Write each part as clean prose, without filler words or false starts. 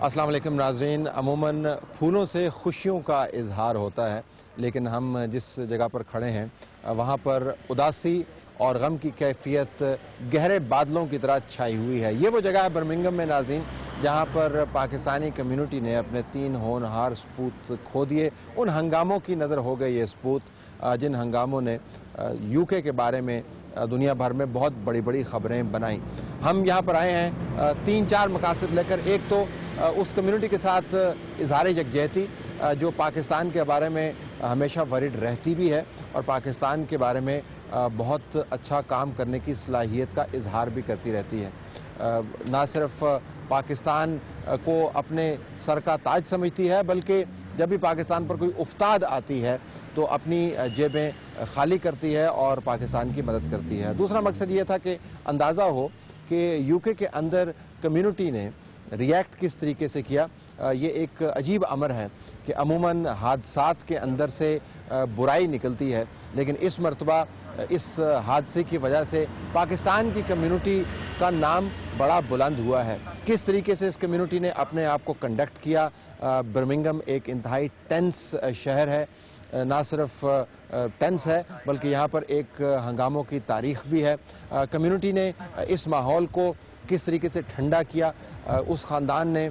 السلام علیکم ناظرین، عموماً پھولوں سے خوشیوں کا اظہار ہوتا ہے، لیکن ہم جس جگہ پر کھڑے ہیں وہاں پر اداسی اور غم کی کیفیت گہرے بادلوں کی طرح چھائی ہوئی ہے۔ یہ وہ جگہ ہے برمنگھم میں ناظرین، جہاں پر پاکستانی کمیونٹی نے اپنے 3 ہونہار سپوت کھو دیے۔ ان ہنگاموں کی نظر ہو گئی یہ سپوت جن ہنگاموں نے یو کے بارے میں دنیا بھر میں بہت بڑی بڑی خبریں بنائیں۔ ہم یہاں پر آئے ہیں 3-4 مقاصد لے کر۔ ایک تو اس کمیونٹی کے ساتھ اظہار یکجہتی جو پاکستان کے بارے میں ہمیشہ ورڈ رہتی بھی ہے اور پاکستان کے بارے میں بہت اچھا کام کرنے کی صلاحیت کا اظہار بھی کرتی رہتی ہے۔ نہ صرف پاکستان کو اپنے سر کا تاج سمجھتی ہے، بلکہ جب بھی پاکستان پر کوئی افتاد آتی ہے تو اپنی جیبیں خالی کرتی ہے اور پاکستان کی مدد کرتی ہے۔ دوسرا مقصد یہ تھا کہ اندازہ ہو کہ یو کے اندر کمیونٹی نے ریاکٹ کس طریقے سے کیا۔ یہ ایک عجیب امر ہے کہ عموماً حادثات کے اندر سے برائی نکلتی ہے، لیکن اس مرتبہ اس حادثے کی وجہ سے پاکستان کی کمیونٹی کا نام بڑا بلند ہوا ہے۔ کس طریقے سے اس کمیونٹی نے اپنے آپ کو کنڈکٹ کیا۔ برمنگھم ایک انتہائی ٹینس شہر ہے، نہ صرف ٹینس ہے بلکہ یہاں پر ایک ہنگاموں کی تاریخ بھی ہے۔ کمیونٹی نے اس ماحول کو کس طریقے سے ٹھنڈا کیا۔ اس خاندان نے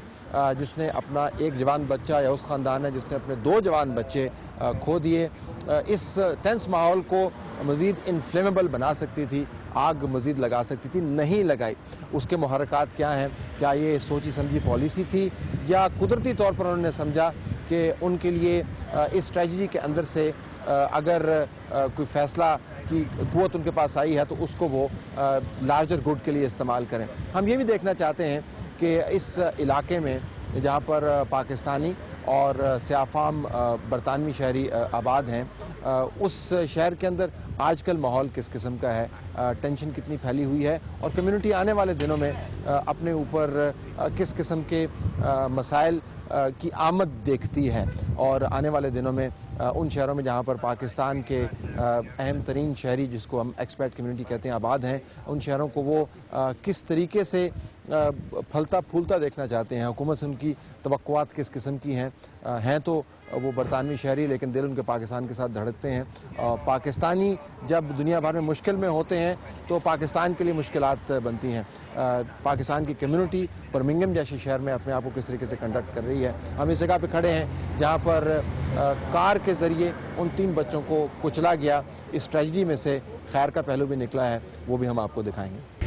جس نے اپنا 1 جوان بچہ یا اس خاندان نے جس نے اپنے 2 جوان بچے کھو دیے، اس ٹینس ماحول کو مزید انفلیمیبل بنا سکتی تھی، آگ مزید لگا سکتی تھی، نہیں لگائی۔ اس کے محرکات کیا ہیں؟ کیا یہ سوچی سمجھی پالیسی تھی یا قدرتی طور پر انہوں نے سمجھا کہ ان کے لیے اس ٹریجڈی کے اندر سے اگر کوئی فیصلہ کی قوت ان کے پاس آئی ہے تو اس کو وہ لارجر گڈ کے لیے استعمال کریں۔ ہم یہ بھی دیکھنا چاہتے ہیں کہ اس علاقے میں جہاں پر پاکستانی اور سیاہ فام برطانوی شہری آباد ہیں، اس شہر کے اندر آج کل ماحول کس قسم کا ہے، ٹینشن کتنی پھیلی ہوئی ہے اور کمیونٹی آنے والے دنوں میں اپنے اوپر کس قسم کے مسائل کی آمد دیکھتی ہے، اور آنے والے دنوں میں ان شہروں میں جہاں پر پاکستان کے اہم ترین شہری جس کو ہم ایکسپیٹ کمیونٹی کہتے ہیں آباد ہیں، ان شہروں کو وہ کس طریقے سے پھلتا پھولتا دیکھنا چاہتے ہیں۔ حکومت سے ان کی توقعات کس قسم کی ہیں تو وہ برطانوی شہری، لیکن دل ان کے پاکستان کے ساتھ دھڑکتے ہیں۔ پاکستانی جب دنیا بھر میں مشکل میں ہوتے ہیں تو پاکستان کے لیے مشکلات بنتی ہیں۔ پاکستان کی کمیونٹی برمنگھم جیسے شہر میں اپنے آپ کو کس طریقے سے کنڈکٹ کر رہی ہے۔ ہم اس جگہ پہ کھڑے ہیں جہاں پر کار کے ذریعے ان 3 بچوں کو کچلا گیا۔ اس ٹریجڈی میں سے خیر کا پہلو بھی نکلا ہے، وہ بھی ہم آپ کو دکھائیں گے۔